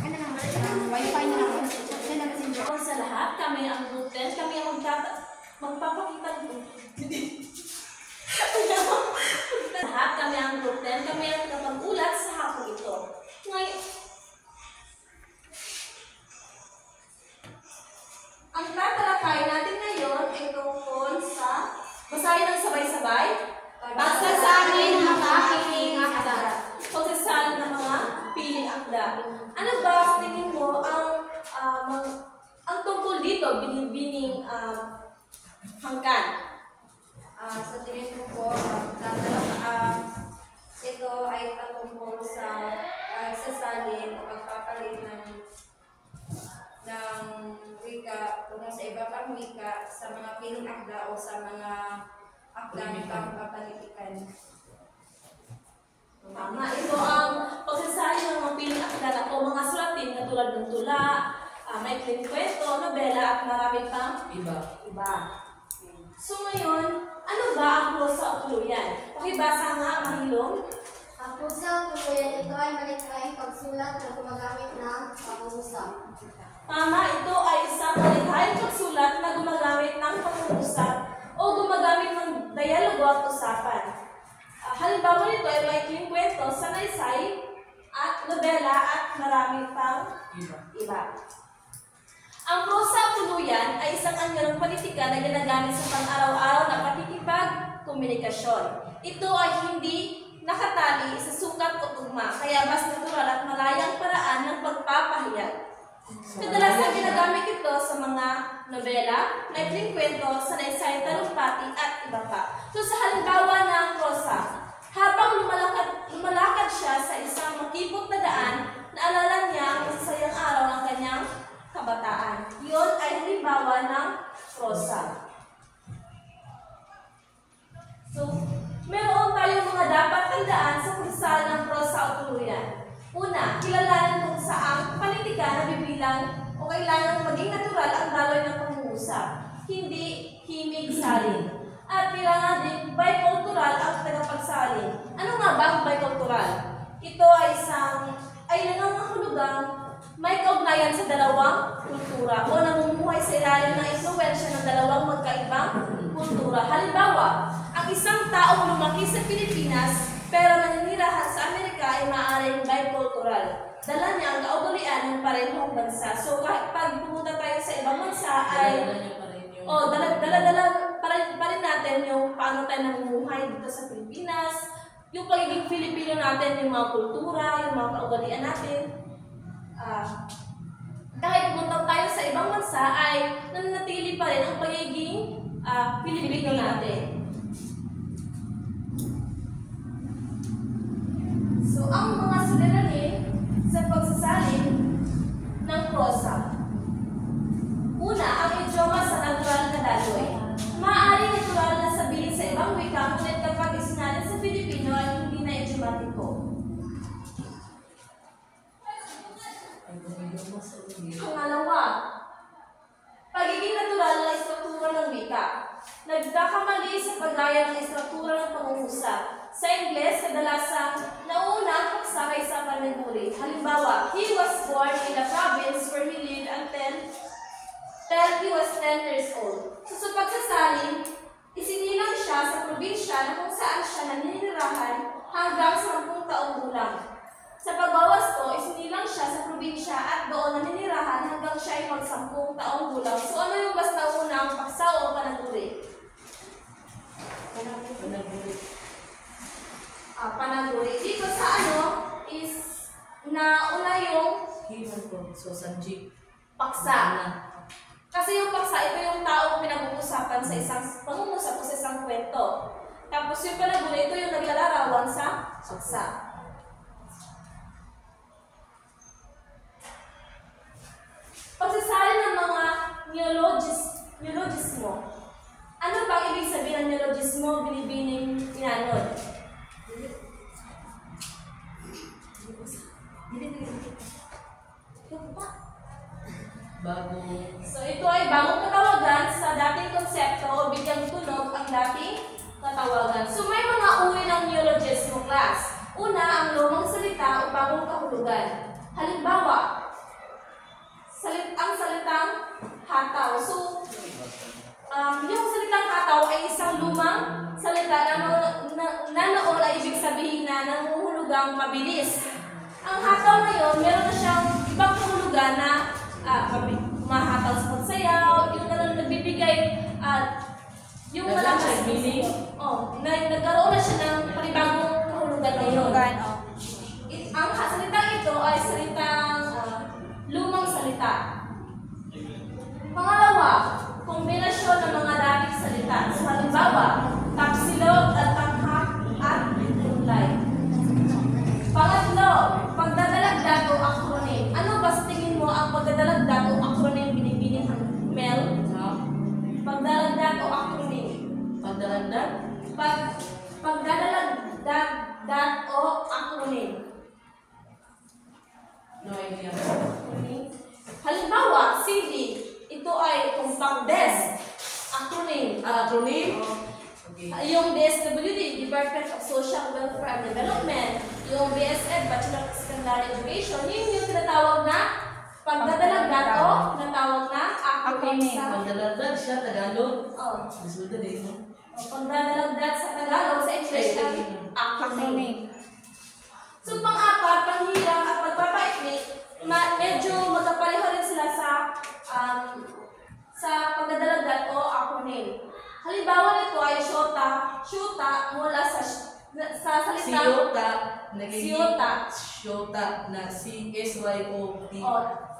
Wi-Fi na naman. Sa lahat, kami ang gluten, kami ang magpapakita lahat, kami ang gluten, kami ang kapag-ulat sa hapong ito. Ngayon, ang tatalakayin natin ngayon ay tungkol sa basahin ng sabay-sabay. Pagsasalin ng mga piling akda. Pagsasalin ng mga piling akda. Ano ba sa tingin mo ang tungkol dito, binibining hanggan? Sa tingin ko po, ito ay patungkol sa pagsasalin o pagpapalit ng wika kung sa iba pang wika sa mga piling akda o sa mga akda ng pangpapalitikan. Tama. Ito ang pagsasalin ng mga piling akda o mga sulatin katulad ng tula, maikling kwento, nobela at marami pang iba. So ngayon, ano ba ang prosa o tuluyan? Pakibasa nga, Mahilong. Ang prosa o tuluyan, ito ay malikhaing pagsulat na gumagamit ng pangungusap. Tama, ito ay isang malikhaing pagsulat na gumagamit ng pangungusap o gumagamit ng dialogo at usapan. Halimbawa nito ay maikling kwento, sanaysay, at nobela at marami pang iba. Ang prosa o tuluyan ay isang anyong politika na ginagamit sa pang-araw-araw na pakikipag-komunikasyon. Ito ay hindi nakatali sa sukat o tugma, kaya mas natural at malayang paraan ng pagpapahayag. Kadalasan ginagamit ito sa mga nobela, maikling kwento, sanaysay, talumpati at iba pa. So sa halimbawa ng prosa, habang lumalakad siya sa isang makipot na daan, naalala niya ang masasayang araw ng kanyang kabataan. Iyon ay halimbawa ng prosa. So, meron tayong mga dapat tandaan sa pagsasalin ng prosa o tuluyan. Una, kilalanin kung saang panitika na bibilang o kailangan maging natural ang daloy ng pangungusap, hindi himig salin. At kailangan din bicultural ang tagapagsalin. Ano nga ba ang bicultural? Ito ay nangangahulugang may kaugnayan sa dalawang kultura o namumuhay sa ilalim ng impluwensya ng dalawang magkaibang kultura. Halimbawa, ang isang taong lumaki sa Pilipinas pero naninirahan sa Amerika ay maaaring bicultural. Dala niya ang kaugalian ng parehong bansa. So kahit pag pumunta tayo sa ibang bansa ay dala-dala pa rin natin yung paano tayo namumuhay dito sa Pilipinas, yung pagiging Pilipino natin, yung mga kultura, yung mga kaugalian natin. Kahit pumunta tayo sa ibang bansa ay nananatili pa rin ang pagiging Pilipino natin. So, ang mga suliranin sa pagsasalin ng prosa. Una, ang idioma sa natural na daloy. Maaaring natural na sabihin sa ibang wika, ngunit kapag isinalin sa Pilipino ay hindi na idiomatiko. Pangalawa, pagiging natural na istruktura ng wika. Nagkakamali sa paggaya ng istruktura ng pangungusap. Sa Ingles, kadalasang nauna ang paksa kaysa panaguri. Halimbawa, he was born in a province where he lived until he was 10 years old. So sa pagsasalin, isinilang siya sa probinsya na kung saan siya naninirahan hanggang 10 taong gulang. Sa pagbawas po, isinilang siya sa probinsya at doon naninirahan hanggang siya ay mag-10 taong gulang. So ano yung mas nauna ang paksa o panaguri? Panaguri. Dito sa is nauna yung paksa. Kasi yung paksa, ito yung taong pinag-uusapan sa isang pangungusap o sa isang kwento. Tapos yung panaguri, ito yung naglalarawan sa paksa. Pagsasalin ng mga neologismo. Ano bang ibig sabihin ng neologismo, binibining inanod? So ito ay bagong katawagan sa dating konsepto o bigyang tunog ang dating katawagan. So may mga uri ng neologismo class. Una, ang lumang salita o bagong kahulugan. Halimbawa, ang salitang hataw. So, yung salitang hataw ay isang lumang salita na noon ay ibig sabihin na nanguhulugang mabilis. Ang hataw ngayon, meron na siyang ibang kahulugan na mahataw sa pagsayaw, yung nagbibigay yung malakas meaning. Nagkaroon na siya ng panibagong kahulugan ngayon. Ang salitang ito ay salitang lumang salita. Pangalawa, kombinasyon ng mga dating salita. So, halimbawa, tapsilog at tanghak at kulay. Pangatlo, pagdadalagdag o acronym. Ano ba sa tingin mo ang pagdadalagdag o acronym binibining Mel? Pagdadalagdag o acronym? Pagdalagdag? Pagdadalagdag o acronym. No idea. Halimbawa, CD. Ito ay compact desk. Acronym. Acronym? Okay. Yung DSWD, Department of Social Welfare and Development. Yung BSED, Bachelor of Secondary Education. Yun yung tinatawag na pagdadalagdag o tinatawag na acronym. Pagdalagdag siya, Tagalog. Resulta din, no? Pagdadalagdag sa Tagalog, sa English ay acronym. So, pang-apat, panghirap at pagpapaikli, medyo magkapareho rin sila sa pagdadalagdag o acronym. Halimbawa nito ay syota mula sa salitang Siyota na C-S-Y-O-T.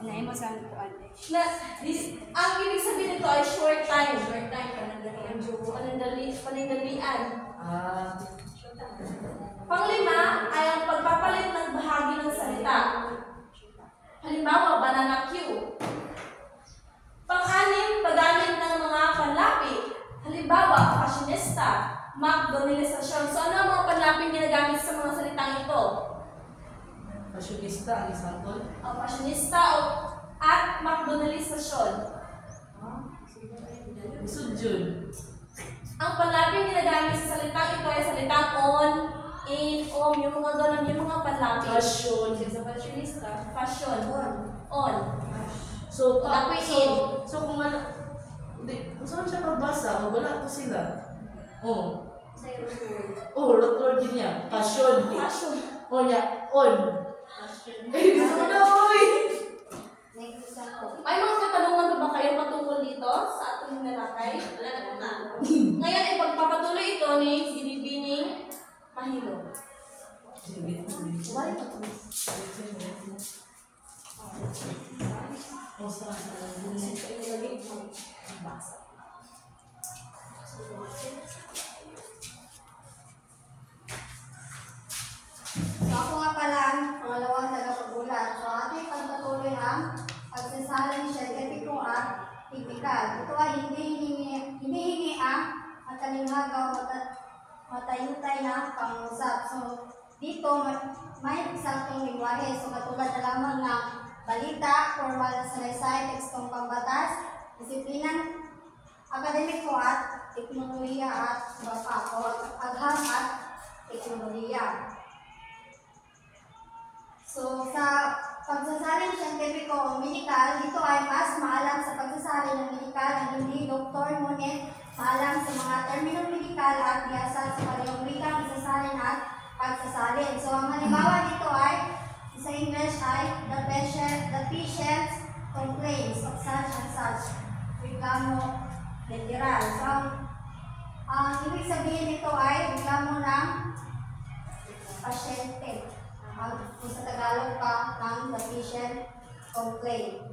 Naimo sa kuan. Ang ibig sabihin nito ay short time. Panindalian. Panglima ay ang pagpapalit ng bahagi ng salita. Halimbawa, banana cue. Pang-anim, paggamit ng mga panlapit. Halimbawa, fashionista, McDonaldization. So, ano ang mga panlapit ginagamit sa mga salitang ito? Fashionista, ang example. Fashionista at McDonaldization. Sudjun. Ang panlapit ginagamit sa salitang ito ay salitang on, in, yung mga ganun, yung mga panlapit. Fashion. Fashionista. Fashion. On. So, Panlapit kung ano, kung saan siya magbasa, wala ko sila. Root word din niya. Passion. Fashion. Niya, on. Gusto ko na, oy! May mga katanungan ba kayo patungkol dito sa ating nalakay? Ngayon ay pagpapatuloy ito ni Binibining Mahilo. Wala ito. So ako nga pala ang pangalawang tagapagbulat. So ating pagpatuloy ang pagsasalin siyentipiko at tipikal. Ito ay hindi hingi ang matalinghagaw matayutay na pangusap. So dito may eksaktong lingwahe. So katulad na lamang ng balita, formal na salaysay, tekstong pambatas, disiplinang akademiko at teknolohiya at iba pa, o agham at teknolohiya. So, sa pagsasalin siyentipiko o medikal, dito ay mas maalam sa pagsasalin ng medikal na hindi doktor, ngunit maalam sa mga terminong medikal at biyasa sa parehong wikang isasalin at pagsasalin. So, ang halimbawa dito ay, sa English ay, the patient's complaints of such and such. Reklamo literal. So, ang ibig sabihin nito ay reklamo ng pasyente. Kung sa Tagalog pa ng the patient complaint.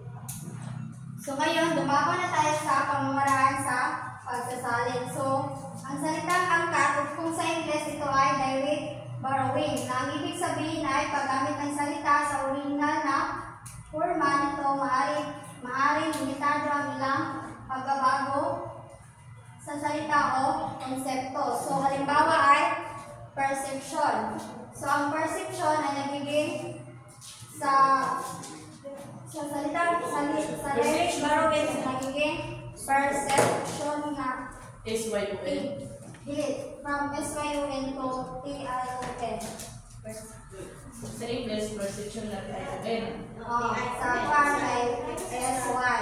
So ngayon, dumako na tayo sa pamamaraan sa pagsasalin. So, ang salitang angkat, o kung sa English ito ay direct borrowing, na ang ibig sabihin ay paggamit ng salita sa original na forma nito, maaaring limitado ang ilang pagbabago sa salita o konsepto. So, halimbawa ay perception. So, ang perception ay nagiging sa salita direct borrowing nagiging perception nga S-Y-O-N. delete from S-Y-O-N to T-I-O-N. Sa English, prostitution na tayo. Sa kwan ay SY.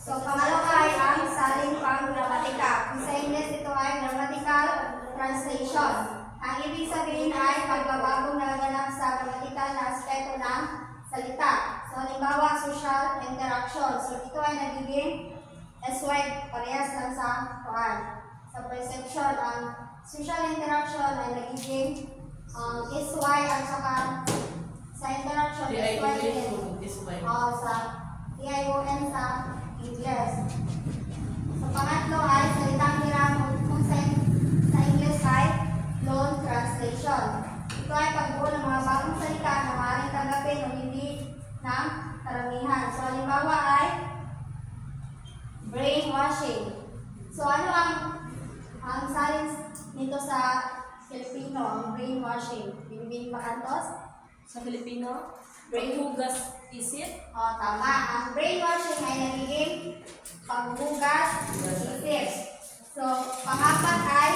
So, pangalawa ay ang saling pang-gramatika. Sa English, ito ay grammatical translation. Ang ibig sabihin ay pagbabagong naganap sa grammatical na aspeto ng salita. So, halimbawa, social interaction. So, ito ay nagiging SY, parehas lang sa kwan. Sa perception, ang social interaction ay nagiging SY at saka sa interaction, SY din. Sa TION sa English. So, pangatlo ay salitang hiram kung sa English ay loan translation. Ito ay pagbuo ng mga bagong salita na maaaring tanggapin o hindi ng karamihan. So, halimbawa ay brainwashing. So, ano ang salin nito sa Filipino, ang brainwashing? Binibining ba kantos? Sa Filipino, brainhugas isip. Tama. Ang brainwashing ay nagiging paghugas isip. So, pangapat ay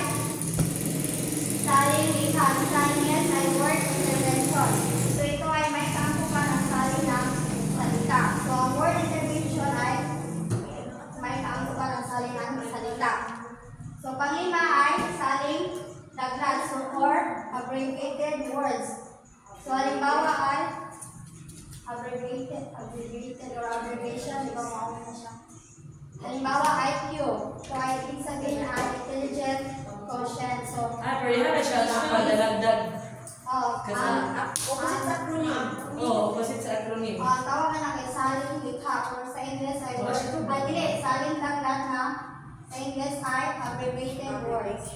saling likha. Sa English ay word intervention. So, ito ay may kaangkupan ang saling ng salita. So, ang word intervention ay may kaangkupan ang saling ng salita. So, panglima ay saling dagdag. So, or abbreviated words. So, halimbawa ay abbreviated or abbreviation, di ba mauna na siya? Halimbawa, IQ. So, ay ibig sabihin ay intelligent quotient. So, Pero yan siya sa pagdadagdag. Opposite sa acronym. Opposite sa acronym. tawagan na kay saling likha. Or sa English ay saling dagdag na sa English ay abbreviated words.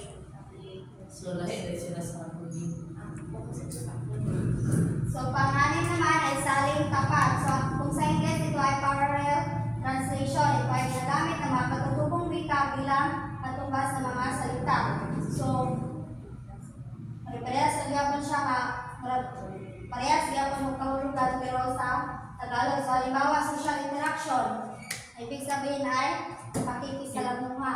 So, lahat ay sila sa acronym. So, pang-anim naman ay saling tapat. So, kung sa English, ito ay parallel translation. Ito ay ginagamit ng mga katutubong wika bilang katumbas ng mga salita. So, parehas nagyapon siya parehas nagyapon magkahulugan pero sa Tagalog. So, halimbawa, social interaction. Ibig sabihin ay pakikisalamuha.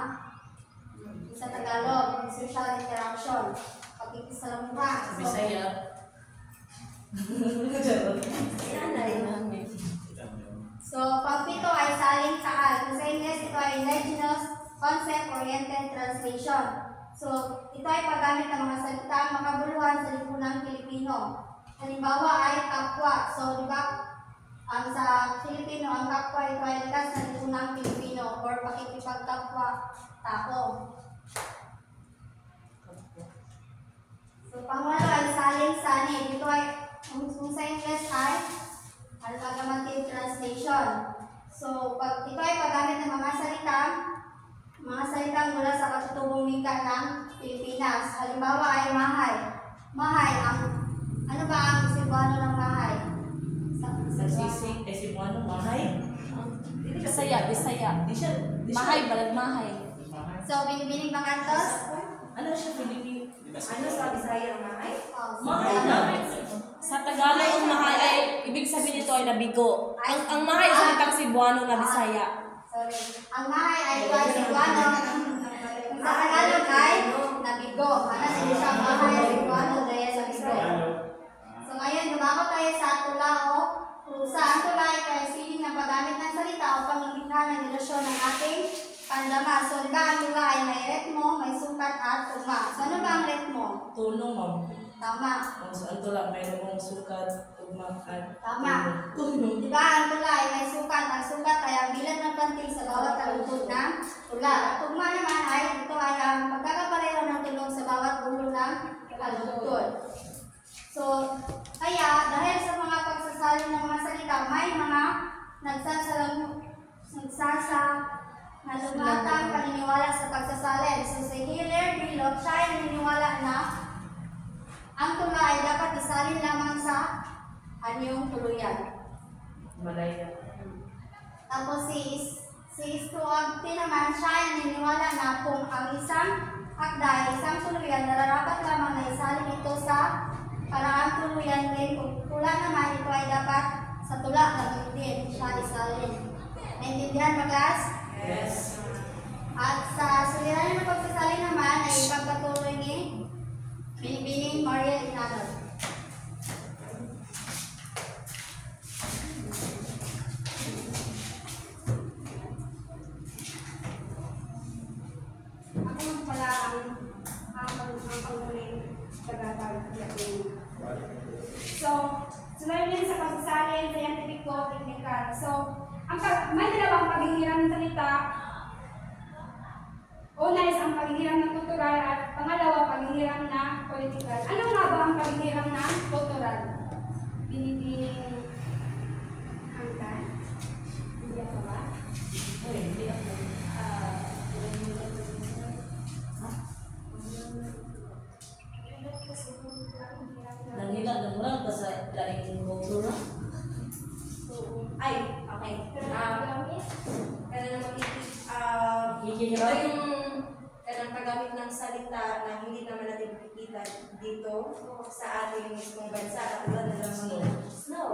Sa Tagalog, social interaction. Pakikisalamuha. So, Bisaya. So, pang-pito ay saling taal. Kung sa English, ito ay indigenous concept-oriented translation. So, ito ay paggamit ng mga salitang makabuluhan sa lipunang Pilipino. Halimbawa ay kapwa. So, di ba, ang sa Filipino, ang kapwa ito ay likas sa lipunang Pilipino or pakikipagkapwa tao. So, pangwalo ay saling sanib. Ito ay kung sa English ay amalgamative translation. So, ito ay paggamit ng mga salitang mula sa katutubong wika ng Pilipinas. Halimbawa ay mahay. Mahay, ano ba ang Cebuano ng mahay? Sa sisig, Cebuano, mahay. Bisaya. Mahay, balagmahay. So, binibining ba kantos? Ano siya, Filipino? Ano sa Bisaya mahay? Mahay na. Sa Tagalog, ang mahay ay, ibig sabihin nito ay nabigo. Ang mahay ay salitang Cebuano na Bisaya. Sorry. Ang mahay ay ito ay Cebuano. Sa Tagalog ay nabigo. Ano hindi siya mahay ay Cebuano dahil sa bigo. So ngayon, dumako tayo sa tula o pusa. Ang tula ay kaisiling ng paggamit ng salita o pangingita ng relasyon ng ating pandama. So diba, ang tula ay may ritmo, may sukat at tugma. So ano ba ang ritmo? Tunong, ma'am. Tama. Kung saan to lang, mayroong sukat, tugma, at Tama. tunong. Diba, ang tula ay may sukat. Ang sukat ay ang bilang ng panting sa bawat talukod ng tula. At tugma naman ay, ito ay ang pagkakapareho ng tulong sa bawat dulo ng talukod. So, kaya, dahil sa mga pagsasalin ng mga salita, may mga nagsasalumatang paniniwala sa pagsasalin. So, si Hilaire Bilog, siya ay naniniwala na ang tula ay dapat isalin lamang sa anyong tuluyan. Malaya. Tapos si Stuagti naman, siya ay naniniwala na kung ang isang akda ay isang tuluyan, nararapat lamang na isalin ito sa paraang tuluyan din. Kung tula naman, ito ay dapat sa tula na din siya isalin. Naintindihan ba, class? Yes. At sa suliranin ng pagsasalin naman ay ipagpatuloy ni Binibining Mariel Inanod. So, sunod din sa pagsasalin, scientifico, technical. So, may dalawang paghihiram ng salita. Una is ang paghihiram ng kultural at pangalawa, paghihiram na political. Ano nga ba ang paghihiram na kultural? Binibining hanggan? Hindi ako ba? Hindi ako. Nanila na mo lang sa laing kultura. Ay, okay. Kaya na ito Ikihiram. yung kanang paggamit ng salita na hindi naman natin makikita dito sa ating mismong bansa. Katulad na lang mga snow.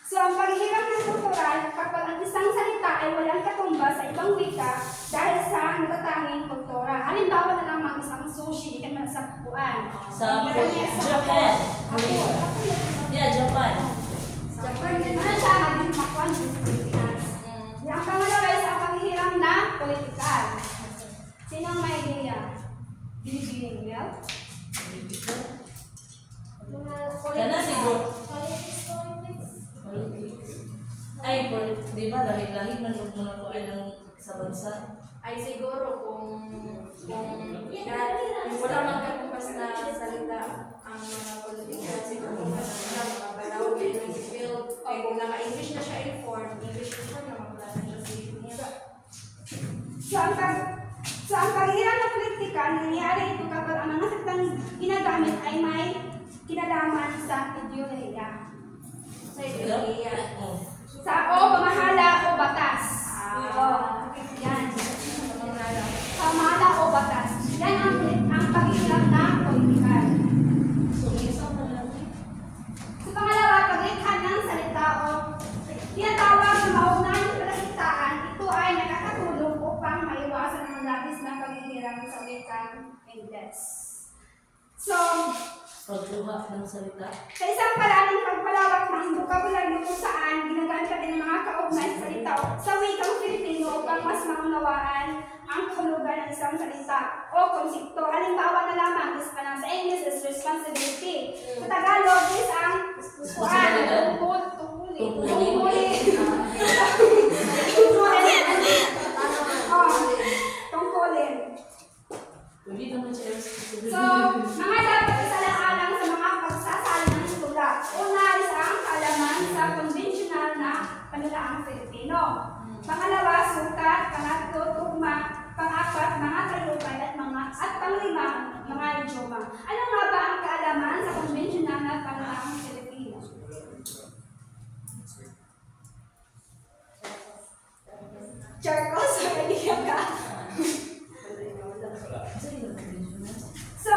So, ang paghihiram ng kultural, kapag ang isang salita ay walang katumbas sa ibang wika dahil sa natatanging kultura. Halimbawa na lamang isang sushi, di ka naman sa pupuan. Sa Japan. Yeah, Japan. Japan din. Ano siya, maging makuan sa Pilipinas. Ang pangalawa ay sa paghihiram na politikal. Sino ang may idea? Binibining Mel? Kana siguro. Ay, di ba lahit-lahit man kung muna ko ay ng sa bansa? Ay siguro kung wala mang katumbas na salita ang mga politika, siguro wala mga balaw, kaya nag-feel, ay kung naka-English na siya informed, English informed naman wala na siya sa Pilipinas. So, ang paghihiram ng politika, nangyayari ito kapag ang mga salitang ginagamit ay may kinalaman sa ideolohiya. Sa ideolohiya. Sa o, pamahala o batas. Yan. Pamahala o batas. Yan ang paghihiram na politikal. Sa pangalawa, paglikha ng salita o tinatawag na maunahing palakitaan, ito ay nakakatulong upang maiwasan ang labis na paghihiram sa wikang Ingles. So, Pagkuha ng salita. sa isang paraan ng pagpalawak ng vocabulary kung saan ginagamit natin ang mga kaugnay sa salita sa wikang Filipino upang mas maunawaan ang kahulugan ng isang salita o konsepto. Halimbawa na lamang is sa English is responsibility. Sa Tagalog is ang tungkulin. Pwede naman siya. So, mga dapat isalang-alang sa mga pagsasali ng tula. Una is ang kaalaman sa konvensyonal na panulaang Filipino. Pangalawa, sukat. Pangatlo, tugma. Pang-apat, mga talukay at panglima, mga idioma. Ano nga ba ang kaalaman sa konvensyonal na panulaang Filipino? Charcos, kaibigan ka. So,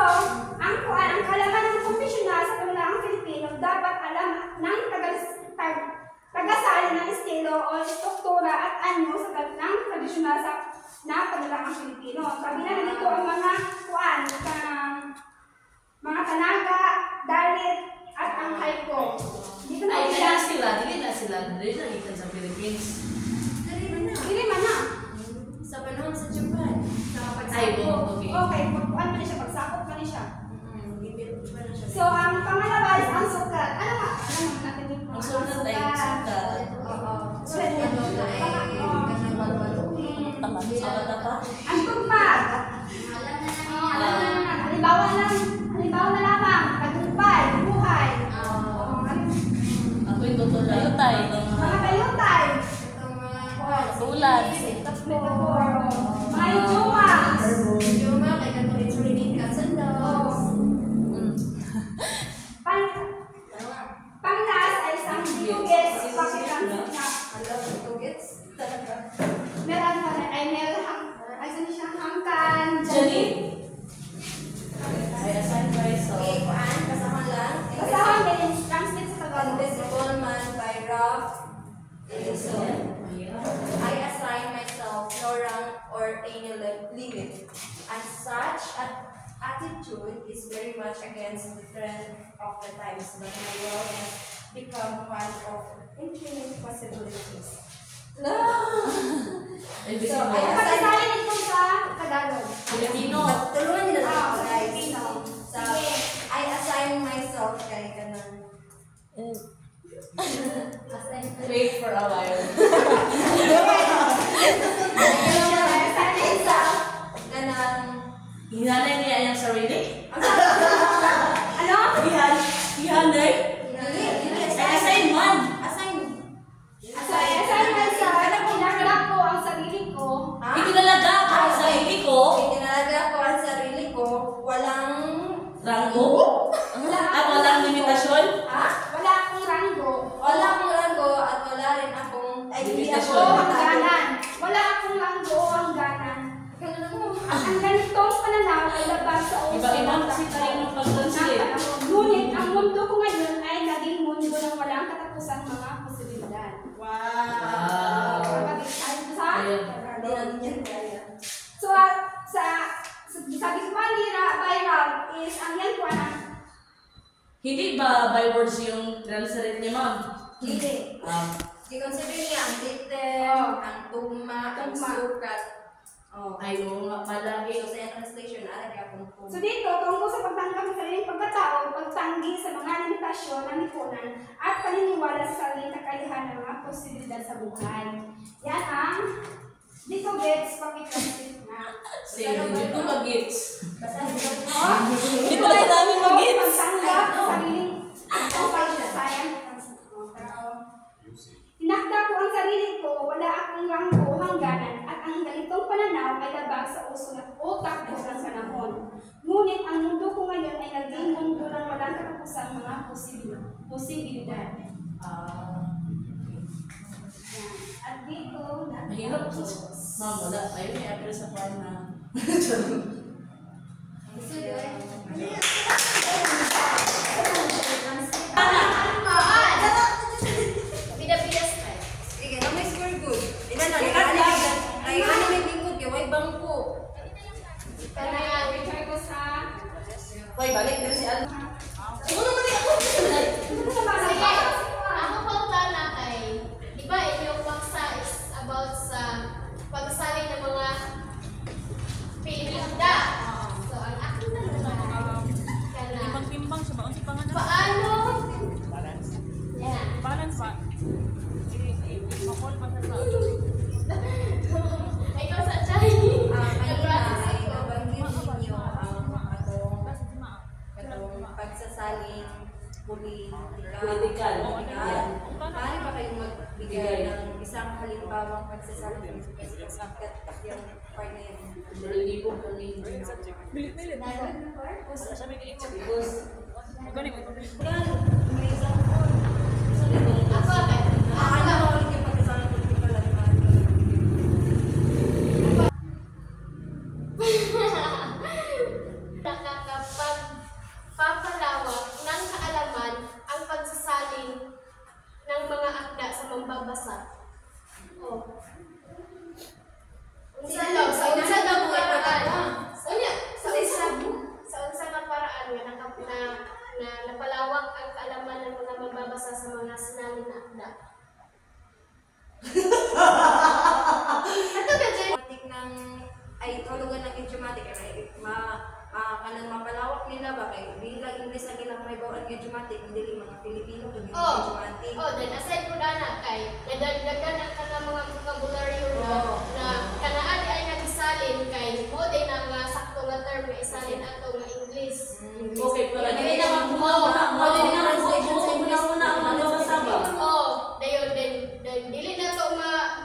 ang kaalaman ng profesional sa panulaang Filipino dapat alam ng tagasali ng estilo o struktura at anyo sa ng tradisyonal na panulaang Filipino. Sabi na nito ang mga mga tanaga, dalit, at ang haiku. Dito na Ay, isa. kaya sila. Dili na sila. Dili na ikan sa Philippines. Dili man na. Sa panahon sa Japan, sa Ay, pagsakop. okay. Okay, pagpuan pa niya siya, pagsakop pa niya siya. Bibit pa na siya. So, ang pangalawa is ang sukat. Ano nga? Ano naman natin yung Ang sukat ay sukat. Sukat. Tama. Sa pa? Ang tugmag. Halimbawa na lamang, tagumpay, buhay. Ako yung totoo na yutay. Mga kayutay. Tulad. Mga idioma. Idioma, kay kanto it's raining cats and dogs. Panglas ay isang duges, pakitang na. Alam mo ito, gets? Meron pa na, ay saan siya hangkan. Jenny. I assign myself. Okay, kuan, kasama lang. Basahan din, translate sa Tagalog. Invisible Man by Ralph Ellison. I assign myself no rank or any limit. And such attitude is very much against the trend of the times, but my world has become one of infinite possibilities. Ay, So, bising I mo. Pagkasalin ito sa Tagalog. Filipino. Tulungan nila Ah, ako, sa guys. Filipino. Sa, Sige. I assign myself myself kay kanang Wait for a while. kanang Hinanay niya iyang sarili? Ano? Hinanay? Assign man. Assign myself. Kinakilap ko ang sarili ko. Ikinalaga ako sa sarili ko. Itinalaga ko ang sarili ko, walang Ranggo? At walang limitasyon? Wala akong ranggo. wala akong ranggo at wala rin akong hindi O ako hangganan. Wala akong ranggo o hangganan. Ang ganitong pananaw ay labas sa uso Iba-ibang ng kasi tayo ng ng pag-translate. panahon. Ngunit ang mundo ko ngayon ay naging mundo ng walang katapusang mga posibilidad. Wow. Ayun. Hindi namin yan kaya. So, sabi ko pa by Ralph is ang yan ko na Hindi ba by words yung translate niya, ma'am? Hindi. I-consider niya ang detail, ang tugma, ang sukat. Ay, oo nga pala. So, sa translation, alagay akong tugma. So dito, tungkol sa pagtanggap ng sariling pagkatao, pagtanggi sa mga limitasyon ng lipunan, at paniniwala sa sariling kakayahan ng mga posibilidad sa buhay. Yan ang dito gets pakitranslate na. Sige, dito mag-gets. Basahin ko. Dito ay dami mag-gets. Pagtanggap sa sariling pagkakayahan. Tinakda ko ang sarili ko, wala akong ranggo o hangganan, at ang ganitong pananaw ay labag sa uso ng utak ko ng panahon. Ngunit ang mundo ko ngayon ay naging mundo ng walang katapusang mga posibilidad. Yan. At dito, Mahirap po. Ma'am, wala. Ayun, i-appeal sa form na. Sige, na may score good. Ilan na, nag-ano may lingkod kay way bangko. try ko sa... Hoy, balik din si Al. Ako pauta na kay, di ba inyong paksa is about sa pagsasaling ng mga Pilipina. So, ang akin na naman, Timbang-timbang siya ba? Unsa pangalan? paano? Yan. Balance ba? Makol pa sa Ikaw sa Chinese. Kanina ay nabanggit ninyo ang katong pagsasaling Political. Maaari ba kayong magbigay ng isang halimbawang pagsasaling yung part na yun? Malilibog kami. Bilit-bilit. Sabi ka ito. Because, Gani mo. May example. Ako, Ano ba ulit yung pagsasaling political at nakakapagpapalawak ng kaalaman ang pagsasaling ng mga akda sa mambabasa. Oh. Unsa daw nga paraan? Sa unsa nga paraan nga na napalawak ang kaalaman ng mga mambabasa sa mga sinalin na akda. Ato ba dyan? idiomatic ng ay tulugan ng idiomatic ay kanang mapalawak nila ba kay bilang English ang ilang may bawat idiomatic dili mga Pilipino kung idiomatic. Then aside ko na kay nadagdagan ang kanang mga vocabulary Oo. na kanaan ay nagisalin kay mo din ang sakto nga term nga isalin ato nga English. okay, pala. Hindi naman Oo. muna ang mababasa ba? Dayon din dili na to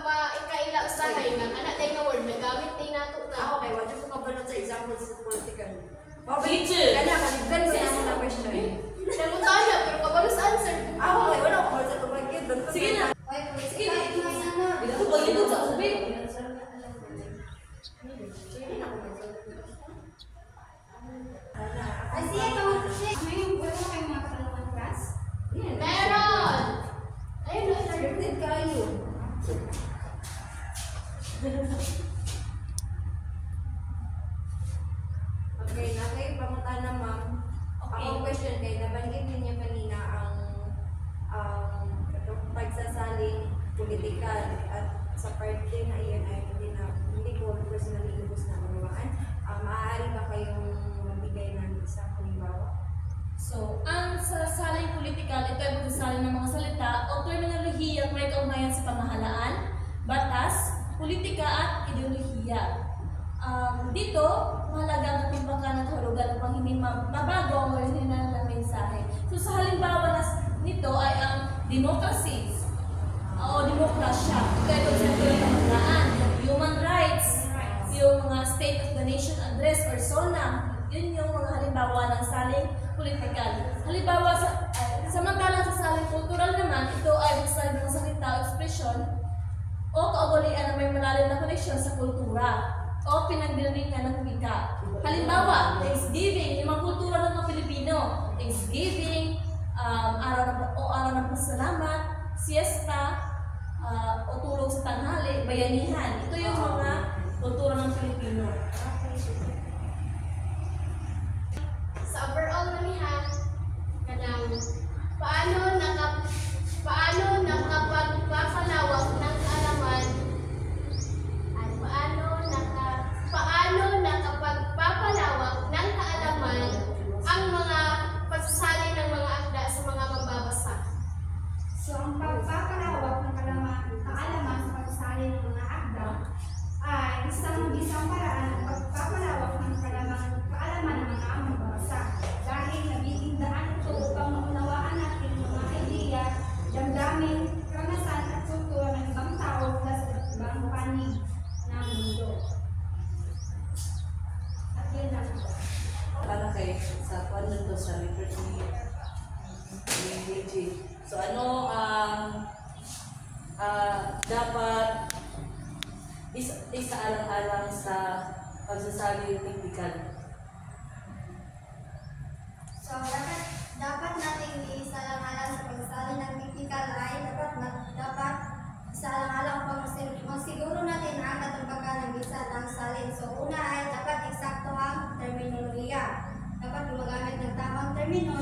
maikaila usahay nga ana day nga word nagamit din nato na. Ako kay wala ko kabalot sa examples sa political. Teacher! Kaya kaligdan ko na mga question. Namutaya pero kabalo sa answer. Ako kay wala ko sa tumagid. Sige na. Sige na. Ito ba ito sa ubig? Ay, siya ito. Wala ko kayong mga katanungan, class? Meron. Ayun na Scripted kayo. Okay, na kayo pamutan na ma'am. Ako question kay nabanggit ninyo kanina ang pagsasaling politikal at sa parte na iyon ay hindi ko personally lubos na magawaan. Maaari ba kayong magbigay ng isang halimbawa? So, ang sasaling politikal, ito ay magsasalin ng mga salita o terminolohiya may kaugnayan sa pamahalaan, batas, politika at ideolohiya. Dito, mahalaga ang katimbangkan ng kahulugan upang hindi mabago ang orihinal na mensahe. So, sa halimbawa nito ay ang democracies o demokrasya. Ito ay konsepto ng pamahalaan, human rights, yung mga State of the Nation Address or SONA. Yun yung mga halimbawa ng saling politikal. Halimbawa, samantalang sa saling kultural naman, ito ay magsasabi ng salita o ekspresyon o kaugalian na may malalim na koneksyon sa kultura o pinagdiriwang ng wika. Halimbawa, Thanksgiving, yung mga kultura ng mga Pilipino. Thanksgiving, araw ng pasalamat, siesta, o tulog sa tanghali, bayanihan. Ito yung mga kultura ng Pilipino. Sa overall namihan, kanang paano nakapagpapalawak ng kaalaman at paano nakapagpapalawak ng kaalaman ang mga pagsasali ng mga akda sa mga mambabasa. So, ang pagpapalawak ng kaalaman sa pagsasali ng mga akda ay isang paraan ng pagpapalawak ng kaalaman ng mga mambabasa. Dahil nabibigyan daan ito upang maunawaan natin mga ideya, damdamin, karanasan at kultura ng ibang tao mula sa ibang panig ng mundo. At yun lang po. Para kay sa kwan to sa liberty. So ano ang dapat isaalang-alang sa pagsasaling teknikal? So, dapat nating isaalang-alang sa pagsasali ng technical ay dapat isaalang-alang upang magsiguro natin ang katampakan ng bisa ng salin. So, una ay dapat eksakto ang terminolohiya. Dapat gumagamit ng tamang termino